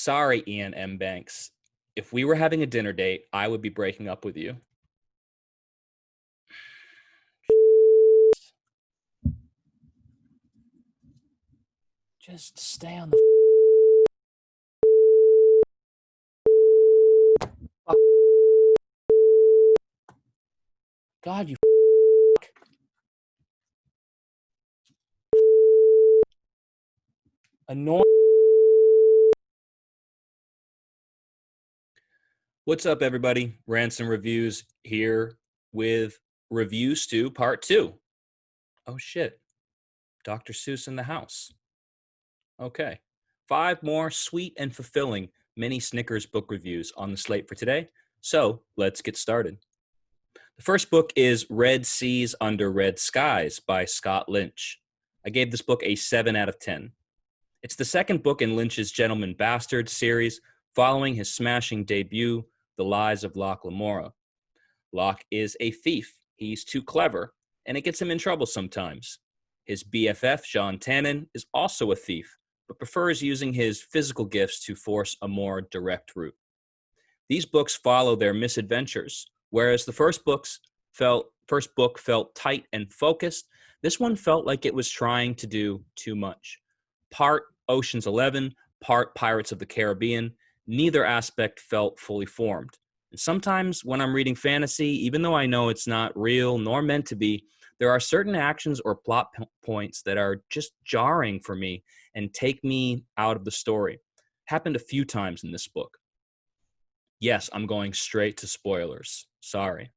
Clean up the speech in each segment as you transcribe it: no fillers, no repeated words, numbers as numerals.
Sorry, Ian M. Banks. If we were having a dinner date, I would be breaking up with you. Just stay on the God, you annoying. What's up, everybody? Ransom Reviews here with Review Stew Part 2. Oh, shit. Dr. Seuss in the house. Okay. 5 more sweet and fulfilling mini Snickers book reviews on the slate for today. So let's get started. The first book is Red Seas Under Red Skies by Scott Lynch. I gave this book a 7 out of 10. It's the second book in Lynch's Gentleman Bastard series, following his smashing debut, The Lies of Locke Lamora. Locke is a thief. He's too clever, and it gets him in trouble sometimes. His BFF, Jean Tannen, is also a thief, but prefers using his physical gifts to force a more direct route. These books follow their misadventures, whereas the first book felt tight and focused. This one felt like it was trying to do too much. Part Ocean's 11, part Pirates of the Caribbean, neither aspect felt fully formed. And sometimes when I'm reading fantasy, even though I know it's not real nor meant to be, there are certain actions or plot points that are just jarring for me and take me out of the story. Happened a few times in this book. Yes, I'm going straight to spoilers. Sorry.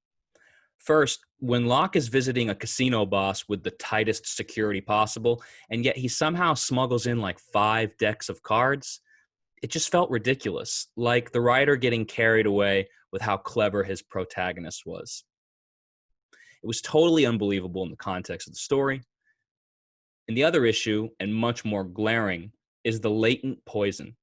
First, when Locke is visiting a casino boss with the tightest security possible, and yet he somehow smuggles in like 5 decks of cards, it just felt ridiculous, like the writer getting carried away with how clever his protagonist was. It was totally unbelievable in the context of the story. And the other issue, and much more glaring, is the latent poison.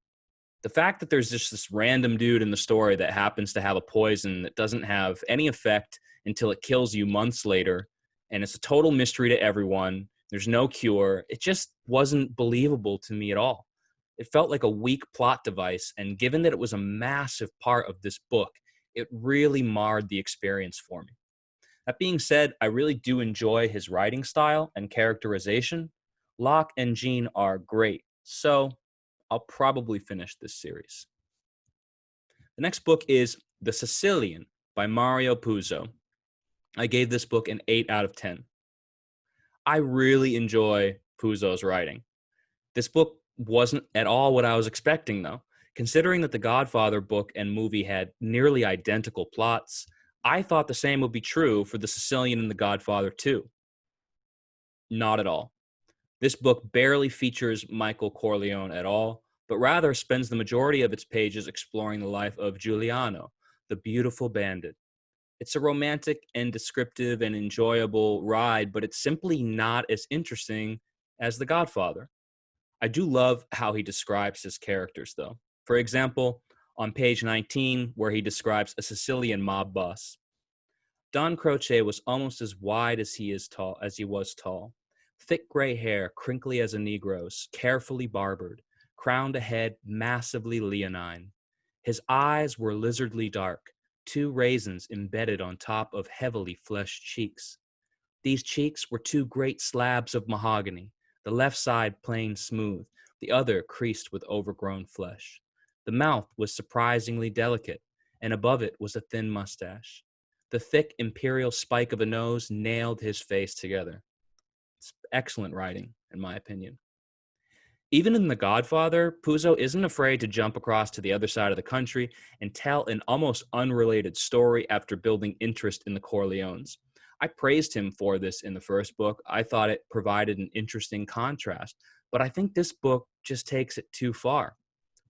The fact that there's just this random dude in the story that happens to have a poison that doesn't have any effect until it kills you months later, and it's a total mystery to everyone. There's no cure. It just wasn't believable to me at all. It felt like a weak plot device, and given that it was a massive part of this book, it really marred the experience for me. That being said, I really do enjoy his writing style and characterization. Locke and Jean are great, so I'll probably finish this series. The next book is The Sicilian by Mario Puzo. I gave this book an 8 out of 10. I really enjoy Puzo's writing. This book wasn't at all what I was expecting, though. Considering that the Godfather book and movie had nearly identical plots, I thought the same would be true for The Sicilian and The Godfather 2. Not at all. This book barely features Michael Corleone at all, but rather spends the majority of its pages exploring the life of Giuliano, the beautiful bandit. It's a romantic and descriptive and enjoyable ride, but it's simply not as interesting as The Godfather. I do love how he describes his characters, though. For example, on page 19, where he describes a Sicilian mob boss. Don Croce was almost as wide as he was tall. Thick gray hair, crinkly as a Negro's, carefully barbered, crowned a head massively leonine. His eyes were lizardly dark, 2 raisins embedded on top of heavily fleshed cheeks. These cheeks were 2 great slabs of mahogany, the left side plain smooth, the other creased with overgrown flesh. The mouth was surprisingly delicate, and above it was a thin mustache. The thick imperial spike of a nose nailed his face together. It's excellent writing, in my opinion. Even in The Godfather, Puzo isn't afraid to jump across to the other side of the country and tell an almost unrelated story after building interest in the Corleones. I praised him for this in the first book. I thought it provided an interesting contrast, but I think this book just takes it too far.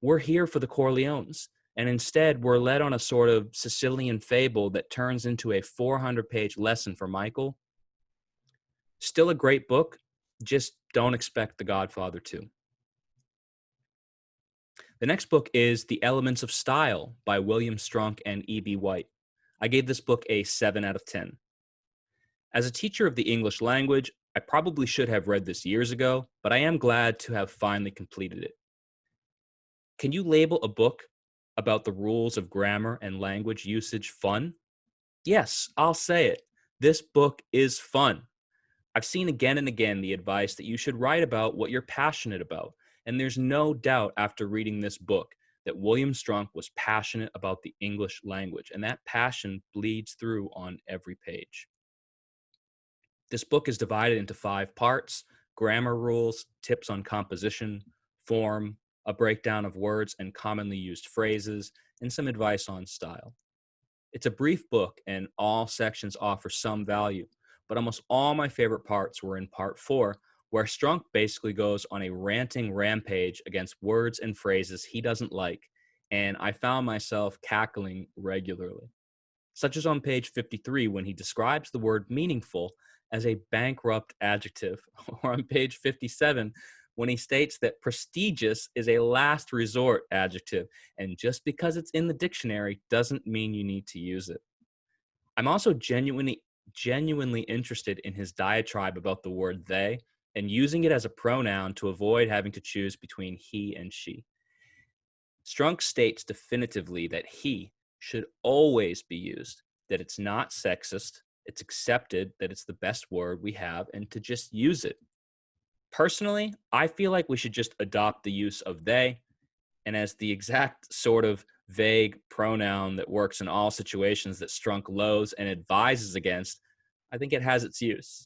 We're here for the Corleones, and instead we're led on a sort of Sicilian fable that turns into a 400-page lesson for Michael. Still a great book, just don't expect The Godfather 2. The next book is The Elements of Style by William Strunk and E.B. White. I gave this book a 7 out of 10. As a teacher of the English language, I probably should have read this years ago, but I am glad to have finally completed it. Can you label a book about the rules of grammar and language usage fun? Yes, I'll say it. This book is fun. I've seen again and again the advice that you should write about what you're passionate about. And there's no doubt after reading this book that William Strunk was passionate about the English language, and that passion bleeds through on every page. This book is divided into 5 parts: grammar rules, tips on composition, form, a breakdown of words and commonly used phrases, and some advice on style. It's a brief book, and all sections offer some value, but almost all my favorite parts were in part 4, where Strunk basically goes on a ranting rampage against words and phrases he doesn't like, and I found myself cackling regularly, such as on page 53 when he describes the word meaningful as a bankrupt adjective, or on page 57 when he states that prestigious is a last resort adjective, and just because it's in the dictionary doesn't mean you need to use it. I'm also genuinely interested in his diatribe about the word they and using it as a pronoun to avoid having to choose between he and she. Strunk states definitively that he should always be used, that it's not sexist, it's accepted that it's the best word we have, and to just use it. Personally, I feel like we should just adopt the use of they, and as the exact sort of vague pronoun that works in all situations that Strunk loathes and advises against, I think it has its use.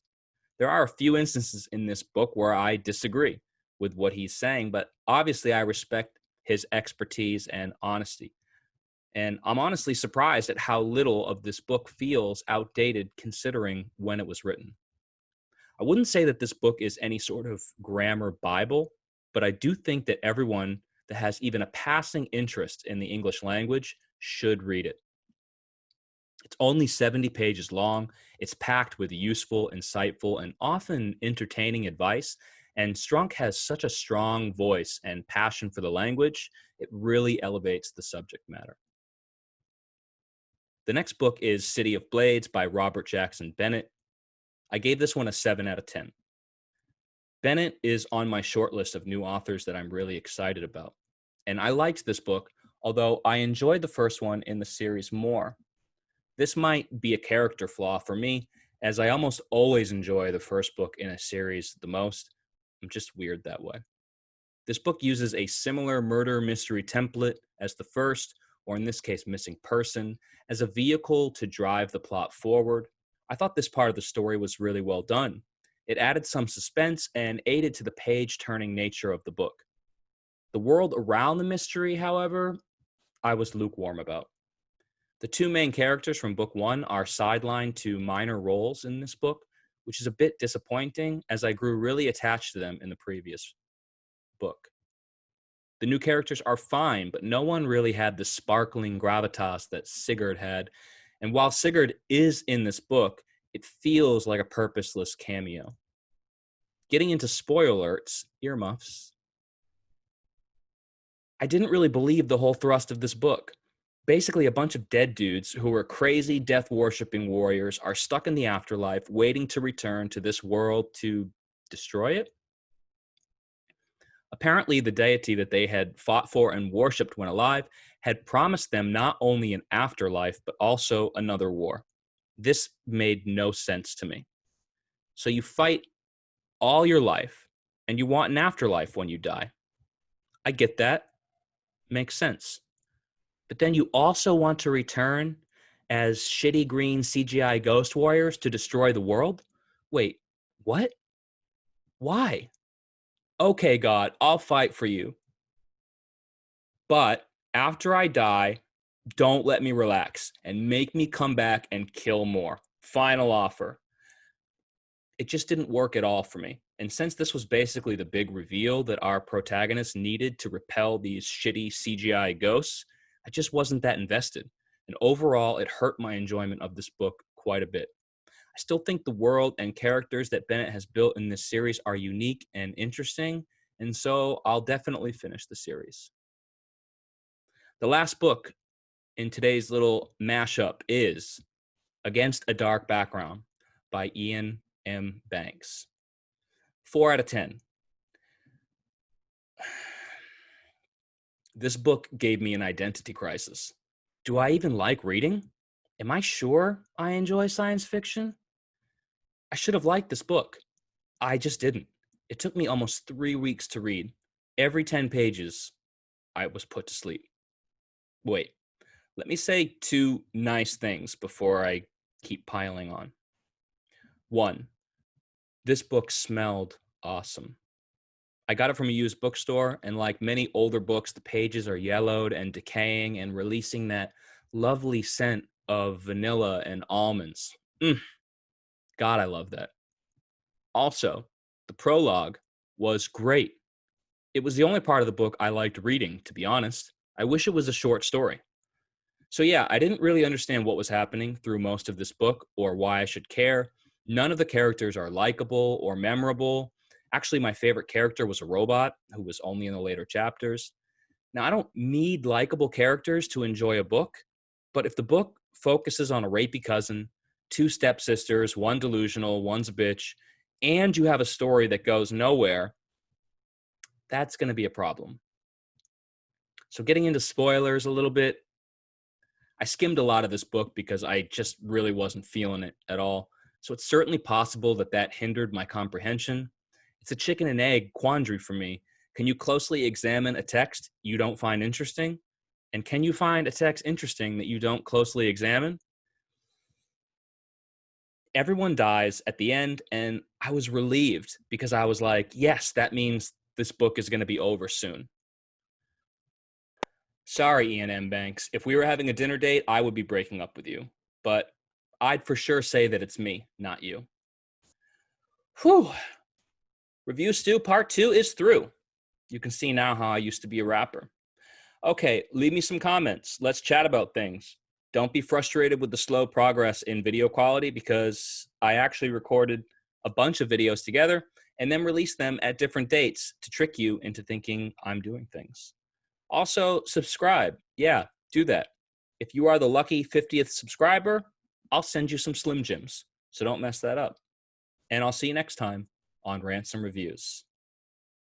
There are a few instances in this book where I disagree with what he's saying, but obviously I respect his expertise and honesty. And I'm honestly surprised at how little of this book feels outdated considering when it was written. I wouldn't say that this book is any sort of grammar Bible, but I do think that everyone that has even a passing interest in the English language should read it. It's only 70 pages long. It's packed with useful, insightful, and often entertaining advice. And Strunk has such a strong voice and passion for the language, it really elevates the subject matter. The next book is City of Blades by Robert Jackson Bennett. I gave this one a 7 out of 10. Bennett is on my short list of new authors that I'm really excited about. And I liked this book, although I enjoyed the first one in the series more. This might be a character flaw for me, as I almost always enjoy the first book in a series the most. I'm just weird that way. This book uses a similar murder mystery template as the first, or in this case, Missing Person, as a vehicle to drive the plot forward. I thought this part of the story was really well done. It added some suspense and aided to the page-turning nature of the book. The world around the mystery, however, I was lukewarm about. The 2 main characters from book 1 are sidelined to minor roles in this book, which is a bit disappointing as I grew really attached to them in the previous book. The new characters are fine, but no one really had the sparkling gravitas that Sigurd had. And while Sigurd is in this book, it feels like a purposeless cameo. Getting into spoiler alerts, earmuffs, I didn't really believe the whole thrust of this book. Basically, a bunch of dead dudes who are crazy death-worshipping warriors are stuck in the afterlife, waiting to return to this world to destroy it. Apparently, the deity that they had fought for and worshipped when alive had promised them not only an afterlife, but also another war. This made no sense to me. So you fight all your life, and you want an afterlife when you die. I get that. Makes sense. But then you also want to return as shitty green CGI ghost warriors to destroy the world? Wait, what? Why? Okay, God, I'll fight for you. But after I die, don't let me relax and make me come back and kill more. Final offer. It just didn't work at all for me. And since this was basically the big reveal that our protagonist needed to repel these shitty CGI ghosts, I just wasn't that invested. And overall, it hurt my enjoyment of this book quite a bit. I still think the world and characters that Bennett has built in this series are unique and interesting, and so I'll definitely finish the series. The last book in today's little mashup is Against a Dark Background by Ian M. Banks. 4 out of 10. This book gave me an identity crisis. Do I even like reading? Am I sure I enjoy science fiction? I should have liked this book. I just didn't. It took me almost 3 weeks to read. Every 10 pages, I was put to sleep. Wait, let me say two nice things before I keep piling on. One, this book smelled awesome. I got it from a used bookstore, and like many older books, the pages are yellowed and decaying and releasing that lovely scent of vanilla and almonds. God, I love that. Also, the prologue was great. It was the only part of the book I liked reading, to be honest. I wish it was a short story. So, yeah, I didn't really understand what was happening through most of this book or why I should care. None of the characters are likable or memorable. Actually, my favorite character was a robot who was only in the later chapters. Now, I don't need likable characters to enjoy a book, but if the book focuses on a rapey cousin, two stepsisters, one delusional, one's a bitch, and you have a story that goes nowhere, that's going to be a problem. So, getting into spoilers a little bit, I skimmed a lot of this book because I just really wasn't feeling it at all. So, it's certainly possible that that hindered my comprehension. It's a chicken and egg quandary for me. Can you closely examine a text you don't find interesting? And can you find a text interesting that you don't closely examine? Everyone dies at the end, and I was relieved because I was like, yes, that means this book is going to be over soon. Sorry, Ian M. Banks. If we were having a dinner date, I would be breaking up with you. But I'd for sure say that it's me, not you. Whew. Review Stew Part 2 is through. You can see now how I used to be a rapper. Okay, leave me some comments. Let's chat about things. Don't be frustrated with the slow progress in video quality because I actually recorded a bunch of videos together and then released them at different dates to trick you into thinking I'm doing things. Also, subscribe. Yeah, do that. If you are the lucky 50th subscriber, I'll send you some Slim Jims. So don't mess that up. And I'll see you next time on Ransom Reviews.